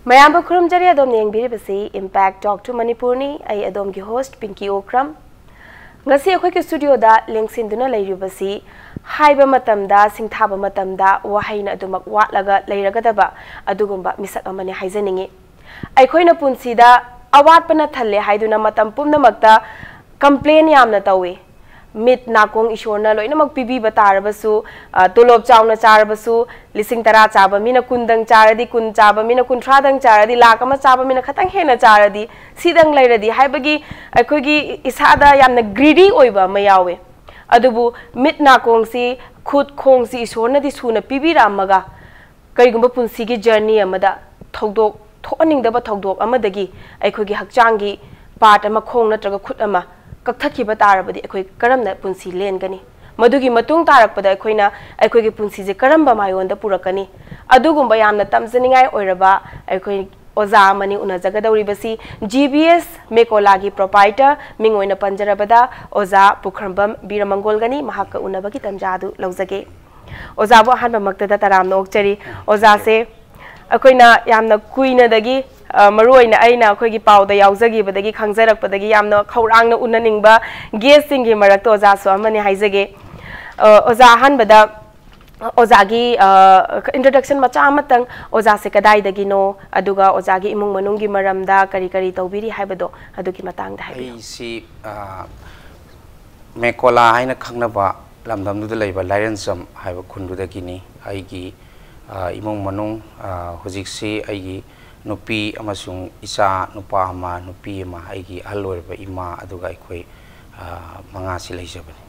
Mayamba Khurumjari adom yengbiribasi Impact Talk to Manipur ni ai adom ki host Pinky Okram ngasi akhoi ki studio da lengsinduna leiribasi haiba matamda singthaba matamda wahaina adumak watlaga leiragadaba adugumba misak amani haizaningi aikhoina punsida awatpana thalle haiduna matam pumnamakta complain yamna tawi mit nakong ishorna loinamak pibi batarabasu tolop chawna charabasu lising tara chaba mina kundang charadi kun chaba mina kuntradang charadi lakama chaba mina khatang hena charadi sidang lairadi haibagi akogi isada yamna greedy oiba mayawe adubu mit nakong si khut khong si ishorna di suna pibi ramaga kaigumba punsi gi journey amada thogdok thoaningdaba thogdok amadagi aikogi hakchangi part ama khong natraga khut ama kakthakhiba tarabadi akhoi karamna punsi lengani madugi matung tarakpada akhoina akhoi punsi je karamba mayonda purakani adugumba yamna tamjaningai oiraba akhoi oza mani unajagadawri basi GBS Mekola gi proprietor mingoina panjarabada oza Pukhrambam Biramangol gani mahakka unabagi tamjadu laujage oza bo hanba maktada taramna okchari oza se akhoina yamna kuina dagi maruina aina akhoi pauda yaujagi badagi khangjarak padagi yamna khaurangna unaningba guesting gi marakto oza so amani haijage oza hanbada ozagi introduction macha amatang oza se kadai dagino aduga ozagi imung manungi maramda kari kari tawbiri haibado adugi matang da haibi ai si Mekola haina khangnaba lamdamdu da leiba lairanjam haiba khundu dagini aigi imung manung hojiksi aigi nupi amasung isa nupa ama nupi ama aigi alorba ima aduga ikoi manga si leijabani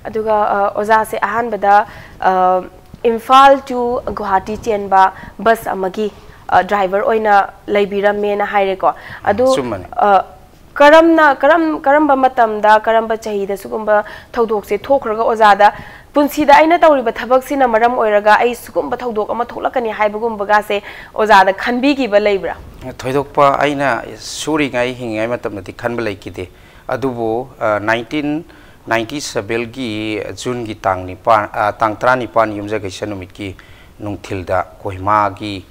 aduga oza se ahanbada Imphal to Guwahati chenba bus amagi driver oina leibirame na haireko adu karamba matamda karamba chahida sugumba thodok se thokraga ozada punsida aina tawriba thabak sina maram oiraga ai sugumba thodok ama tholakani haibagumba ga se ozada khanbi gi ba leibra thoidokpa aina suri ngai hingai matamdi khanba leikide adubo 1997 gi June gi tang 39 yumja gaisa numit ki nungthilda Kohima gi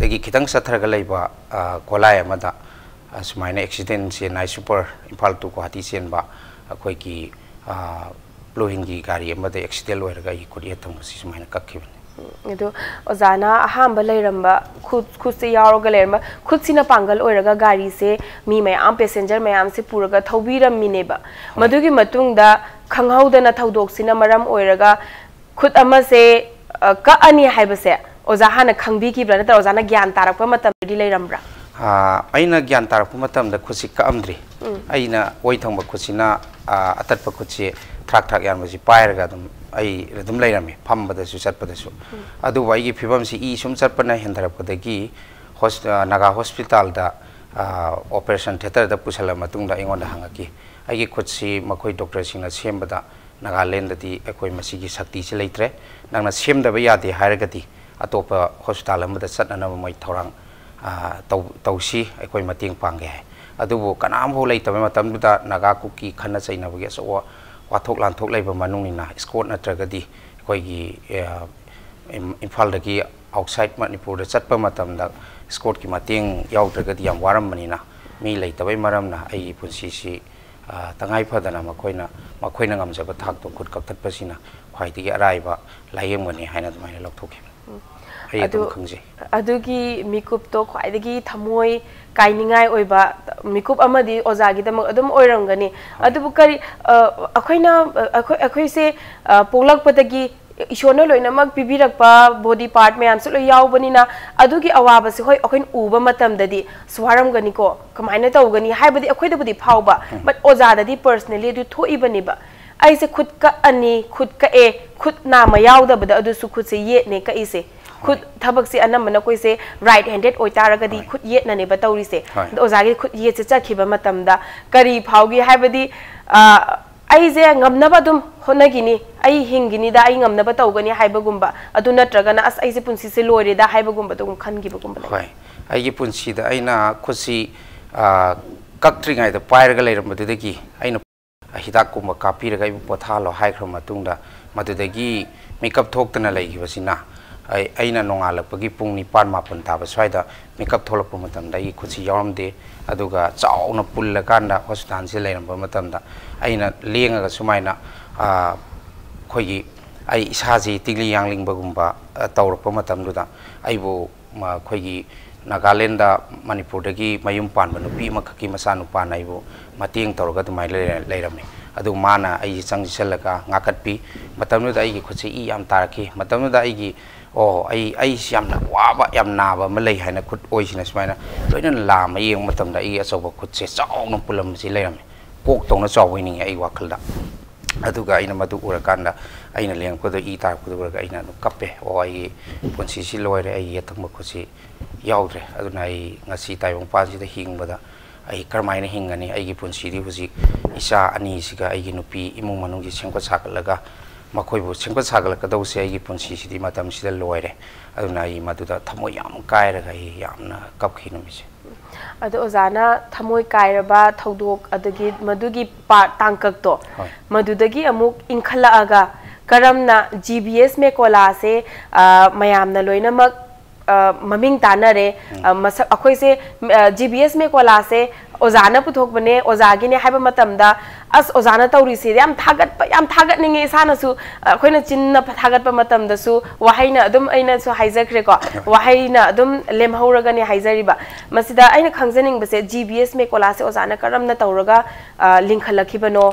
dagi khitang sathraga leiba kolai amada asmaina accident se nai super Imphal to Guwahati senba akoi ki Lohingi gari amada accident oiraga I Korea thamsi sumaina kakhibani edo ozana ahamba leiramba khud se yaroga lerma khud sina pangal oiraga gari se mi mayam passenger mayam se puraga thaubiram mineba madugi matungda khanghaudana thaudok sina maram oiraga khud ama se ka ani haibase oza hana khangbi ki brana ta ozana gyan tarakpa matam di leirambra aina gyan tarakpa matam da khusi ka amdri aina oi thangba khusina atatpa khusi thrak yan masi pairaga dum ai redum leirami phambada su chatpada su adu wai gi phibam si I sum chatpana hendarapodagi naga hospital da operation theater da pusala matungda ingonda hangaki ai gi khotsi makoi doctor singna sembada Nagaland da di akoi masigi sakti se leitre nangna semda ba yade hairagati atopa hospital amada chatna mai thorang tausi akoi mating pangge adubo kanam ho leitaba matamda naga kuki khana chaina bage so wathok lanthok leiba manungina escort natragadi koigi Imphal dagi outside Manipur da chatpa matamda escort ki mating yaudragadi yam waram manina mi leitabai maramna ai punsi si tangai phadana makoina ngamjaba thak to khut kapthatpasina khwaidigi araiba layemgani haina dumaina lokthokhi ai adum khangje adugi mikup to khwaidigi thamoi kainingai oiba mikup amadi ozagi dam adum oirangani adubu kari akhoi se polak patagi ishona loinamak pibirakpa body part me amsu lo yawbanina adugi awaba se hoi akhoin uba matam dadi swaram gani ko kamaina tawgani haibadi akhoi dabudi phawba but ozada di personally du thoibani ba ai se khut ka ani khut ka e khut na ma yawda bada adu su khut se ye ne ka ise khut thabak se anamana koi se right handed oitaragadi khut ye na ne batawri se ozagi khut ye se chakhiba matamda kari phawgi haibadi ai je ngamnaba dum honagini ai hingini da ai ngamnaba tawgani haibagumba adu natragana as ai se punsi se lore da haibagumba dum khangiba gumba hoi ai gi punsi da aina khusi kaktringai da pairaga leirambadagi aina hidak kumba kapiraga ibu pothalo haikhra matungda madudagi makeup thoktana leigibasina aina nongalakpagi pung nipan mapun taba swaida makeup tholakpa matamda ai khutsi yawramde aduga chauna pullakanda hospital se leiramba matamda aina lengaga sumaina khoigi ai isaji tigli yangling bagumba tawrakpa matamduda aibu khoigi Nagaland Manipur dagi mayum pan manupi makaki masanu pan aibu mateng tawraga dumai leirame adu mana ai changselaka ngakatpi matamnuda ai khutsi I yam taraki matamnuda ai ai yamna waba yamna ba malai haina khut oisina smaina loina lama yeng matamda ai asoba khutse chauna pulam si leirame kok tongna chawini ai wakhalda aduga aina madu urakanda aina leng ko do I tar ko do aina no kappe ai ponsi si loire ai yatang khutsi yaudre aduna ai ngasi taibong pansi da hingbada ai karmaina hingani ai gi ponsi di husi isa ani siga ai gi nupi imung manung gi sengko sakalaga makhoi bu sengko sagalaka dawse ai gi ponsi si di matam si da loire aduna ai maduda thamoi yam kaira ga yamna kapkhinu mi ado ozana thamoi kairaba thodok adagi madugi pa tangkak to madudagi amuk inkhala aga karamna GBS Mekola se mayamna loina mak maming tanare masak akhoi se GBS Mekola se ozana puthok bane ozagi ne haiba matamda as ozana tawri se yam thagat ninge sana su khoina chinna thagat pa matamda su wahaina adum aina su haizakre ko wahaina adum lemhauraga ne haizariba masida aina khangjaning base GBS Mekola se ozana karamna tawraga linkhalakibano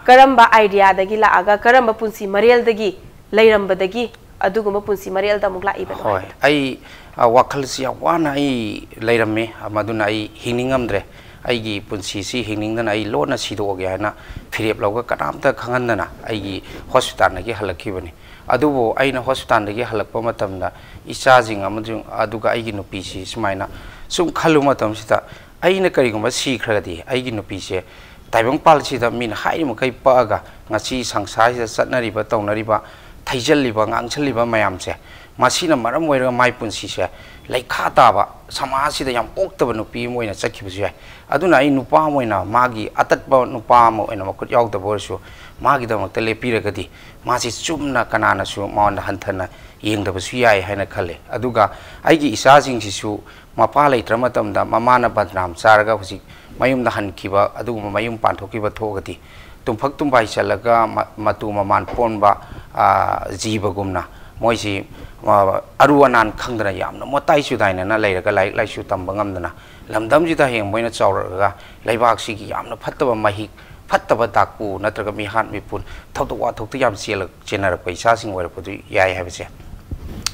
karamba idea dagi la aga karamba punsi marial dagi lairamba dagi aduguma punsi marial da mukla ibano hoy ai wakal si wana ai lairame amaduna ai hinningamdre aigi punsi si hinning ai lona sido ge hana phirep lawga kanamta khangandana aigi hospital nagi halakibani adubo aina hospital nagi halakpa matamda isajing amajung aduga aigi nupi si sumaina sum khalu matam sita aina kariguma si khragadi aigi nupi se taibang palsi da min haima kai paga ngasi sangsai sa satnariba tawnariba thaijaliba ngangchaliba mayamse masina maram oira mai punsi se laikha taba samasi da yam oktaba nupi moina chakhibusu yai aduna ai nupa moina magi atatba nupa mo ena makut yaugda borsu magi da makta lepiragadi masi chumna kanana su maunda hanthana yengdabasu yai haina khale aduga aigi isajing sisu mapa leitra matamda mamana badnam charaga husi mayum da hankiba aduga mayum panthokiba thogati tumphak tumbai chalaga matu maman ponba jibagumna moisi aruanan khangdana yamna motai su daina na leiraga lai su tamba ngamdana lamdam ji da heng moina chawraga leibak si gi yamna phattaba mahi phattaba takpu natraga mi han mi pun thokto wa thokto yam sel chenara paisa sing wara pudu yai habese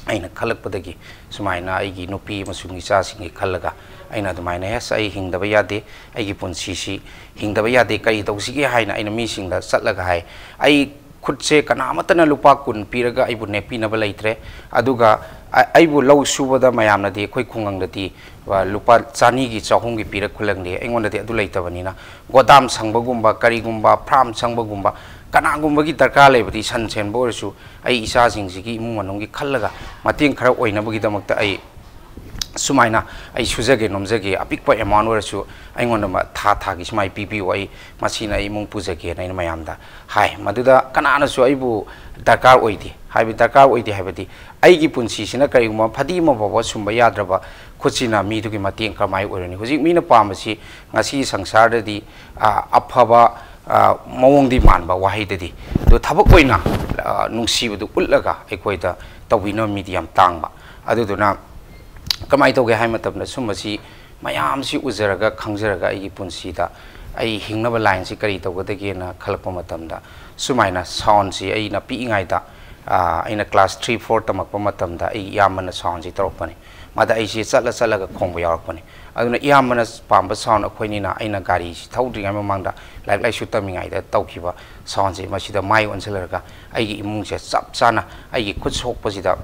aina khalakpadagi sumaina aigi nupi masungi cha singi khallaga aina dumaina hes ai hingdaba yade aigi punsi si hingdaba yade kai tawsige haina aina mi singda satlaga hai ai khutse kanamatana lupa kun piraga aibu nepi na balaitre aduga aibu law subada mayamna de khoi khungang dati lupa chani gi chahung gi pirak khulang de engon de adu laitabani na godam sangbagumba karigumba pram sangbagumba kanagumba gi darka lebati san chen borsu ai isa sing gi imung manung gi khallaga mating khara oina bagi damakta ai sumaina ai sujage nomjage apikpa amount warasu aingon ma tha gi smai pp wai masina imung pujage na mayamda hai maduda kanana su aibu darkar oidi haibi darkar oidi haibati aigi punsi sina kariguma phadi ma bawa sumba yadraba khuchina mi dugi mating kamai orani hujik mina pamasi ngasi sangsar di afaba mawongdi manba wahidadi do thabak oina nungsibudu ullaga ekoida tawina medium tangba aduduna kamai toge hai matabna sumasi mayam si uzaraga khangjaraga ai punsi da ai hingnaba line si kari tawgadage na khalakpa matamda sumaina sound si ai na pi ngai da aina class 3 4 tamakpa matamda ai yamana sound si torpani mada ai si chatla ga khongba yarakpani aduna yamana pamba sound akhoini na aina gari si thaudri ngai mamangda lai shutami ngai da tawkiba sound si masida mai onselaraga ai gi imung se chap chana ai gi khut sokpa sida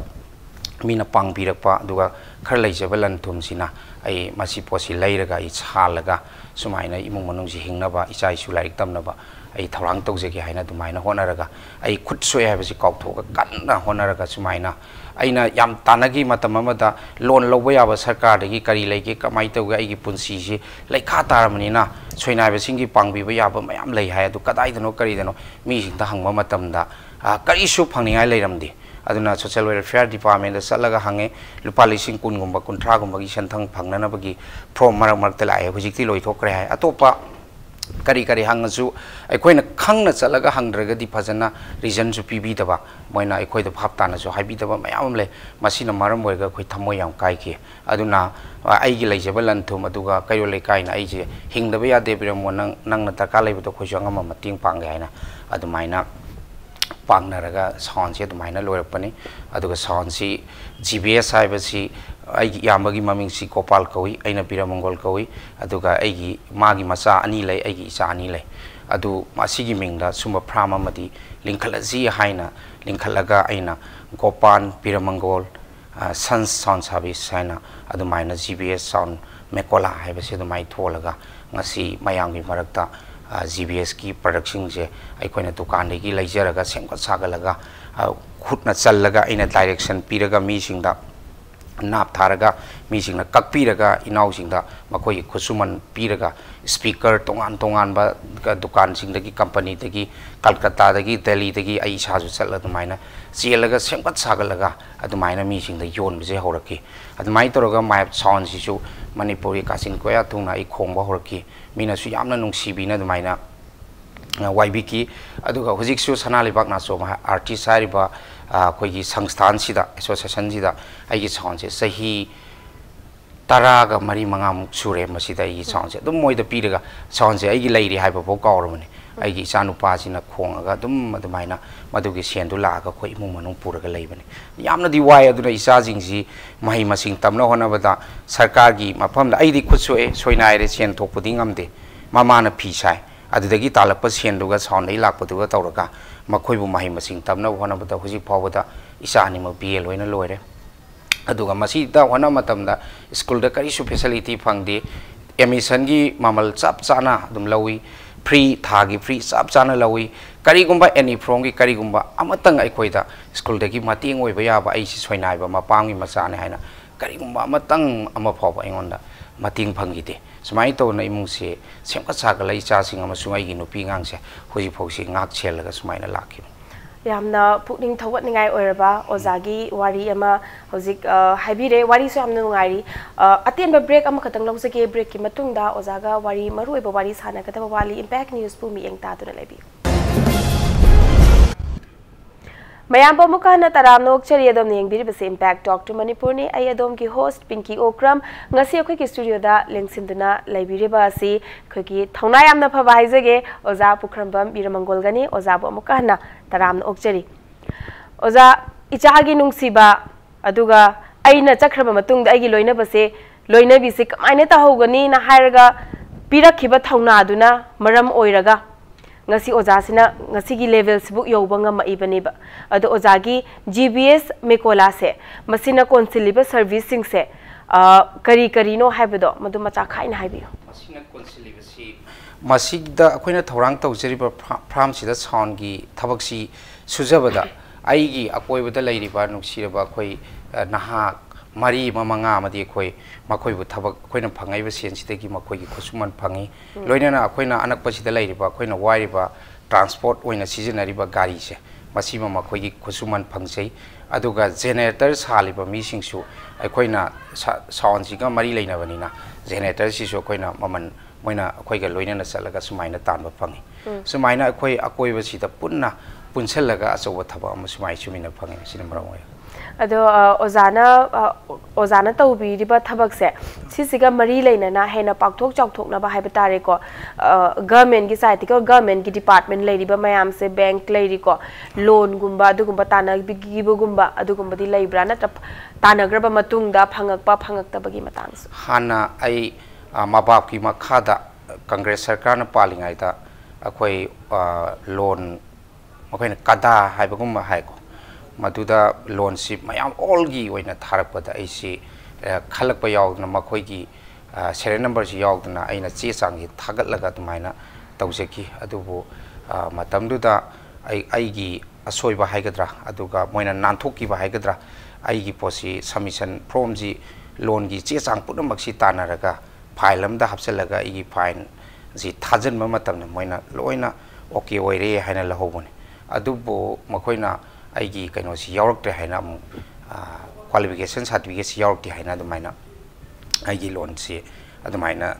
mina pang birakpa duga khar leijabalan thumsina ai masi posi leiraga I chalaga sumaina imung manung si hingnaba ichai su laik tamnaba ai tharang tawjege haina dumaina honaraga ai khut soi habasi kauthoga kanna honaraga sumaina aina yam tanagi matamamada loan loba yaba sarkar dagi kari leike kamai tawga ai gi punsi si leikha taramnina soinaiba singi pangbiba yaba mayam lei hai adu kadai dano kari dano mi sing ta hangma matamda kari su phangningai leiramdi aduna social welfare department da salaga hange lupa lising kun gumba kunthra gumba gi santhang phangnana bagi from marak marak tela ai hujikti loi thokre hai atopa kari kari hangasu aikoina khangna chalaga hangdraga di phajana reason su pibi daba moina aikoi da bhaptana su haibi daba mayam le masina maram moiga khoi thamoi yam kai ki aduna aigi leijaba lanthum aduga kayo le kai na aije hingdaba ya de biram nang nang na taka leibu to khoi janga ma mating pangge haina adumaina pangnaraga sound se adumaina loirapani aduga sound si GBS haibasi aigi yambagi maming si Gopal kawi aina Biramangol kawi aduga aigi magi masa ani lai aigi isa ani lai adu masigi mingda suma prama madi linkhalaji haina linkhalaga aina Gopal Biramangol Sons Sound Service haina adu maina GBS Sound Mekola haibasi adu mai tholaga ngasi mayanggi marakta GBS ki production je aikoina dukan degi laijaraga semkat sagalaga khutna challaga aina direction piraga mi singda nap tharaga mi singna kakpiraga inau singda makoi khusuman piraga speaker tongan tongan ba dukan singdagi company dagi Kolkata dagi Delhi dagi ai saju chala dumaina chelaga sempat sagalaga adumaina mi singda yon bije horaki adumai toroga map sound sisu Manipuri kasin koya thungna ai khongba horaki mina su yamna nungsibina dumaina YBK aduga hujiksu sanalibak na so artist hariba koigi sangstan sida association sida aigi sound se sahi taraga mari mangam sure masida aigi sound se dum moida piraga sound se aigi leiri haiba bo kawrmani aigi sanupa sina khongaga dum adumaina madugi sendu laga khoi imung manung puraga leibani yamna di wai aduna isa jingsi mahi masing tamna hona bada sarkar gi mafamda aidi khutsoe soinai re sen thokpudi ngamde mamana phisai adudagi talapa senduga sound ai lakpaduga tawraga makhoibu mahi masing tamna hona bada huji phawada isa anima BL loina loire aduga masi da hona matamda school da kari su facility phangde admission gi mamal chap chana dum lawi free thagi free chap chana lawi kari gumba any from gi kari gumba amatang ai khoida school da gi mating oi ba ya ba ai si soinai ba mapang gi machane haina kari gumba amatang ama phawa aingonda mating phangide sumai to na imung se semka sagalai cha singa masungai gi nupi ngang se hoji phausi ngak chelaga sumai na lakhi yamna pukning thawat ningai oiraba ozagi wari ama hojik haibire wari so yamna nungairi atenba break ama khatang lawsake break ki matungda ozaga wari maru eba wari sana kataba wali impact news pu mi engta tuna lebi mayam pa mukana taram nok chari adom ne engbiri base impact talk to Manipur ni ai adom ki host Pinky Okram ngasi akhoi ki studio da lengsinduna laibire ba si khoi ki thauna yamna phaba haijage oza Pukhrambam Biramangol gani oza bo mukana taram nok chari oza ichagi nungsiba aduga aina chakhraba matung da agi loina base loina bi se kamaina ta hogani na hairaga pirakhiba thauna aduna maram oiraga ngasi oza sina ngasi gi level sibu yobanga ma ibaneba ado oza gi GBS Mekola se masina consuliba servicing se kari kari no haibado madu macha khaina haibiyo masina consuliba si masigda akoina thorang tawjeriba pram sida sound gi thabaksi sujabada aigi akoibada leiriba nuksiraba khoi naha mari mamanga amadi khoi makoi bu thabak khoina phangai ba sen sidagi makoi gi khusuman phangi loinana khoina anak pasida lairiba khoina wairiba transport oina seasonariba gari se masima makoi gi khusuman phangsei aduga generator saliba mi singsu khoina sound siga mari leina banina generator si so khoina maman moina khoi ga loinana salaga sumaina tanba phangi sumaina khoi akoi ba sida punna punchalaga asoba thaba am sumai chumina phangi sina marawa ado ozana taubi riba thabak se sisiga mari leina na hena pakthok chawthok na ba haiba tare ko government gi side ko government gi department leiriba mayam se bank leiri ko loan gumba adugumba tana bigibo gumba adugumba di leibra na tanagraba matungda phangakpa phangakta bagi matangsu hana ai mabap ki makhada congress sarkar na palingai da akoi loan makoina kada haibagumba haiko maduda loan ship mayam all gi oina tharapada aisi khalakpa yaudna makhoi gi serial number si yaudna aina che chang gi thagatlaga tumaina tawjeki adubu matamduda ai gi asoiba haigadra aduga moina nanthokki ba haigadra ai gi posi submission from ji loan gi che chang punamak si tanaraga file amda hapsalaga ai gi fine ji thajanba matamna moina loina okay oire haina lahobone adubu makhoina aigi kaino si yaurokte haina amu qualification certificate si yaurokte haina adumaina aigi loan si adumaina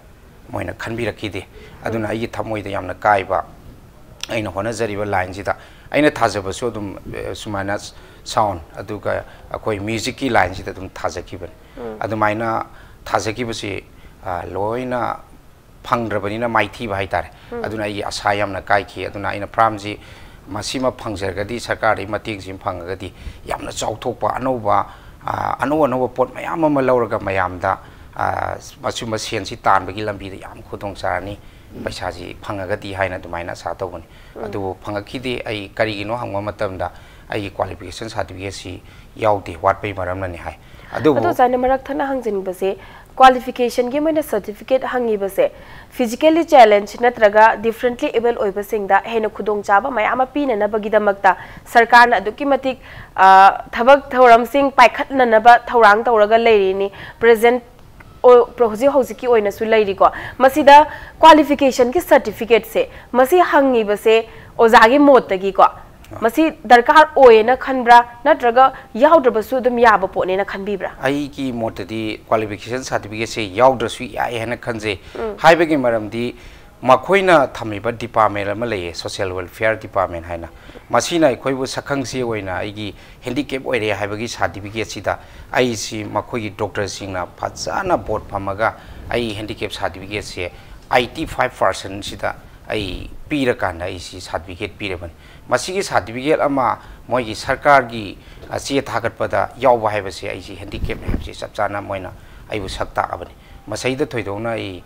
moina khanbirakide aduna aigi thamoida yamna kaiba aina honajariba line sida aina thajabasu adum sumaina sound aduga akoi music ki line sida adum thajakiban adumaina thajaki loina phangdrabanina maithi ba haitare aduna ai asayamna kaikhi aduna aina pramji masima phangjargadi sarkar ri mating sim phangagadi yamna chauthokpa anoba pot mayam ama lauraga mayamda masuma sensi tanbagi lambi da yam khudong charani paisa ji phangagadi haina dumaina sa tawni adu phangakide ai karigino hangma matamda ai qualification certificate si yaude watpai maramna ni hai adu jana marak thana hangjin base qualification ge maina certificate hangi base physically challenge natraga differently able oiba singda hena khudong chaba mayama pina na bagi damakta sarkar na aduki matik thabak thoram sing paikhat na na ba thorang tawraga leiri ni present prohoji hojiki oina su leiri ko masida qualification ki certificate se masi hangi base ozagi motagi ko masi darkar oena khanbra natraga yaudrbasu dum yaba pone na khanbibra ai ki motadi qualification certificate se yaudrsu yai hena khanje haibegi maramdi makoina thamiba department ama leye social welfare department haina masina khoibu sakhangsi oina aigi handicap oire haibegi certificate sida ai si makoigi doctor singna phajana board phamaga ai handicap certificate se 85% sida ai pira kana ai si certificate pireban masigi certificate ama moigi sarkar gi che thagatpada yawba haibase ai si handicap haibse chapchana moina aibu sakta abani masaida thoidona ai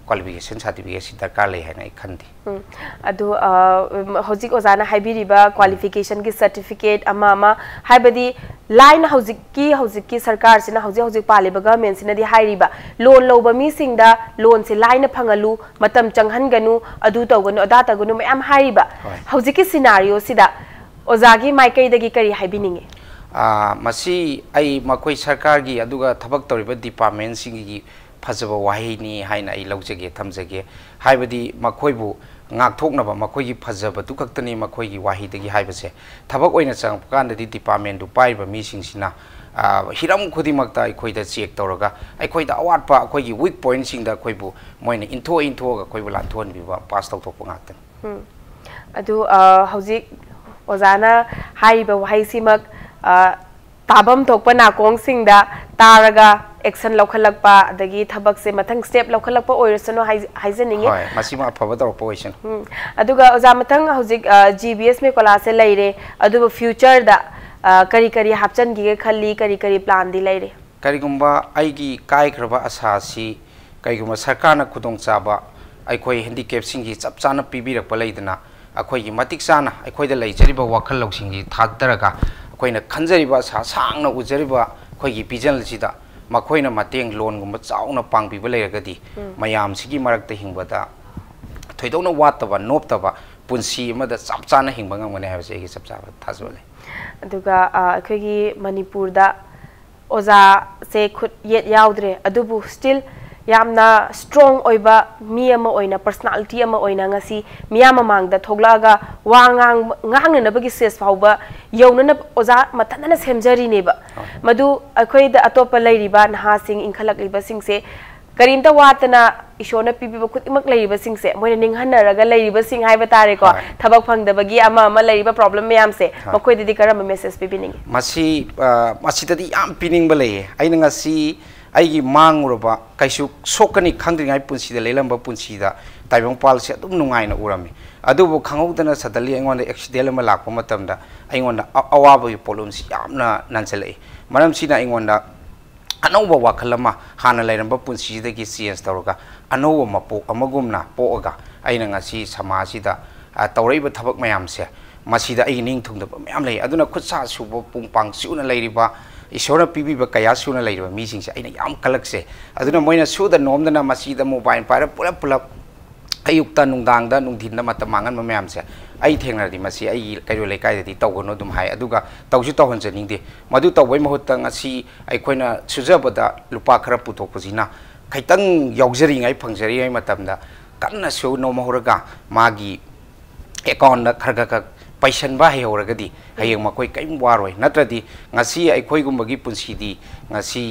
qualification certificate si darkar lei haina khandi adu hojik ozana haibiriba qualification ki certificate ama haibadi line hojik ki sarkar sina hojik paliba government sina di hairiba loan loba mi singda loan se line phangalu matam changhan ganu adu tawganu ada tagunu mayam hairiba hojik ki scenario sida ozagi maikai dagi kari haibininge masi ai makoi sarkar gi aduga thabak toriba department singi fazaba wahini haina ai laujage thamjage haibadi makoibu ngakthoknaba makoigi fazaba tu kaktani makoigi wahidagi haibase thabak oina chang kandadi department du paiba mi singsina hiram khodimakta aikoida check tawraga aikoida awatpa akoigi weak point singda akoibu moina into ga akoibu lanthon biba pass tawthokpa ngaktan adu hojik ozana haiba wahisimak tabam thokpa nakong singda taraga action lokhalakpa adagi thabak se mathang step lokhalakpa oirasano haijaninge hoy masima phaba tor position aduga oja mathang hojik GBS Mekola se leire aduba future da kari hapchan gi khalli kari plan di leire kari gumba aigi kai khraba asasi kai gumba sarkar na khudong chaba aikoi handicap singi chapchana pibirak palaidana akoi gi matik sana aikoi da leijariba wakhal loksingi thagdaraga koina khanjariba sa sangna ujariba khoigi pijan sida makoina mateng loan gumba chauna pangbiba leiragadi mayam sigi marakta hingbada thoidona wataba noptaba punsi amada chapchana hingba ngamane habse egi chapchaba thajole aduga khoigi Manipur da oza se khut yet yaudre adubu still yamna strong oiba mi ama oina personality ama oina ngasi miyama mangda thoglaga wangang ngang na bagi ses fauba yowna oza matana semjari neba madu akoida atopa leiriba naha sing inkhalak liba singse karimta watana ishona pibiba khutimak leiriba singse moina ninghanaraga leiriba sing haiba tare ko thabak phangda bagi ama leiriba problem mayam se makoida di karama message pibining masi tadi am pining balai aina ngasi aigi manguraba kaisu sokani khangdringai punsida leilamba punsida taibong palse adum nungaina urami adubu khangudana sadali aingonda accident ama lakpa matamda aingonda awaba yu problem si yamna nanselai maram sina aingonda anoba wakhalama hana leiramba punsida gi change tawraga anoba mapok amagumna poaga aina ngasi samasida tawreiba thabak mayamse masida ai ning thungda mayam lei aduna khutsa subo pungpang siuna leiriba isora pibiba kaya suna leiriba mi singse aina yam kalakse aduna moina suda nomdana masida mobile para pulap ayukta nungdangda nungdhinda matamangan mamyamse ai thengradi masi ai kairo lekai dadi tawgono dum hai aduga tawju tawhonje ningde madu tawbai mahutta ngasi ai khoina sujabada lupa khara puthokpajina khaitang yaujari ngai phangjari ai matamda kanna su no mahuraga magi account da kharga ka पैसनबा हेहौरगदी हयेंग मखोय कयम वारोय नत्रदि ngasi अखोयगुंबगी पुंसीदी ngasi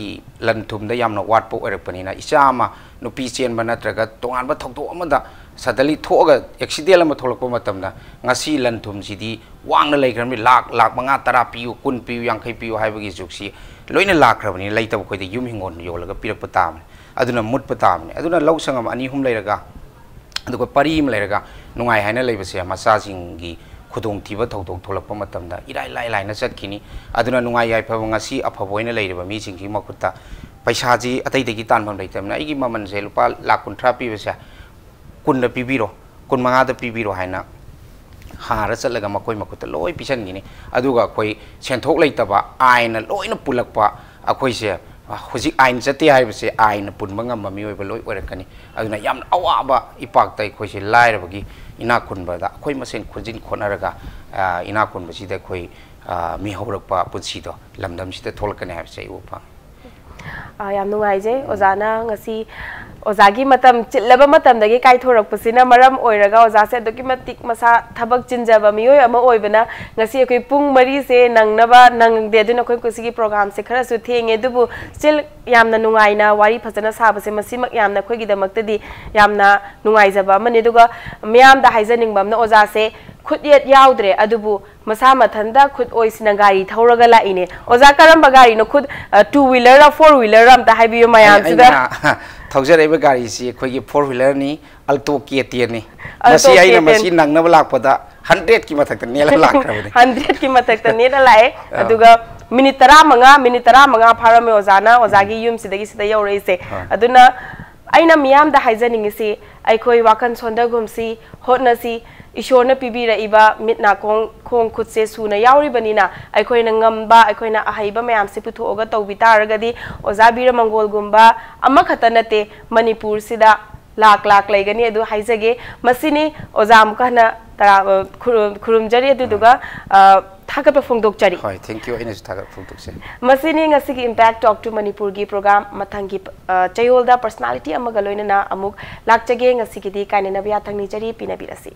लनथुमदा यामना वाटपो ओरकपनिना इचामा नुपी चेनबा नत्रगा तोंगानबा थौदो अमदा सदली थोगा एक्सीडेंट अमा थोलकपा मतमदा ngasi लनथुमसीदी वांगना लेग्रमि लाख लाख मंगा तरा पियु कुन पियु यांखै पियु हाइबगी जुगसी लोइना लाख्रबनि लैतब खोयदि युम हिंगोन योलगा पिरकपा तामने अदुना मुटपा तामने अदुना लौसंगम अनि हुम लैरगा अदुगा परिम लैरगा नुंगाय हायना लैबसे मसाजिंगी खुदोंग थीबा थौदोग थोलकपा मतमदा इराय लाय लायना चटखिनी अदुना नुंगाय याइफब ngasi अफबोयना लैरबा मीसिंगी मखुता पैसाजी अतैदगी तानफम लैतमना आइगी ममनसे लुपा लाख 50 पीबसे कुन पीबीरो कुन मंगादा पीबीरो हायना हारा चलगा मकोय मकुता लोय पिसनगिनी अदुगा अखोय सेंथोक लैतबा आयना लोयना पुलकपा अखोयसे हुजिक आइन चते हाइबसे आइन पुनबा ngamba मियोयबा लोय ओरकनी अदुना याम अवाबा इपाक्ता अखोयसे लायरबगी इना कुनबदा अखोय मसेन खुजिन खोनरगा इना कुनबसिदा अखोय मिहौरकपा पुंसीदो लमदमसिदा थोलकने हाइबसे उफा याम नुंगाइजे ओजाना ngasi ओजागी मतम चिल्लबा मतमदगी काइथोरकपसिना मरम ओइरगा ओजासे अदुकी मतिक मसा थबक चिनजबा मियोय अमा ओइबना ngasi अखोय पुंग मरी से नंगनबा नंगदे अदुना अखोय कुसिगी प्रोग्राम से खरसु थेंगे दुबु स्टिल यामना नुंगाइना वारी फजना साबसे मसिमक यामना अखोयगी दमक्तदी यामना नुंगाइजबा मने दुगा मियामदा हाइजनिंगबमना ओजासे खुद येत याउद्रे अदुबु मसा मथंदा खुद ओइसिना गाड़ी थौरगा लाइने ओजा करम गाड़ी नो खुद 2 व्हीलर or 4 व्हीलर अमता हाइबियो मयाम सिदा थौजरेबा गाड़ी सी अखोयगी 4 व्हीलर नि अल्टो केटीएन नि मसी आइना मसी नंगनबा लाकपदा 100 की मथकता नेला लाखरबने 100 की मथकता नेला लाए अदुगा मिनिट 15 फारमे ओजाना ओजागी युम सिदगी सिदा यौरैसे अदुना आइना मियामदा हाइजनिंगसी अखोय वाखन सोंदगुमसी होटनसी ईश्वर पीबीरइबा मिटना खोंग खुद से सूना याउरिबनिना अखोयना ngamba अखोयना अहैबा मयाम से पुथोगा तौबी तारगदी ओजा बीरमंगोल गुंबा अमखता नते मणिपुर सिदा लाख लाख लेगनी अदु हाइजगे मसिनी ओजा अमकना तरा खुरुमजरी अदुदुगा थागत फोंदोकचरी होय थैंक यू इनस थागत फोंदोकसे मसिनी ngasi gi impact talk to manipur gi program mathangi chayolda personality amaga loinana amuk lakchage ngasi gi di kainena biya thangni jari pinabirasi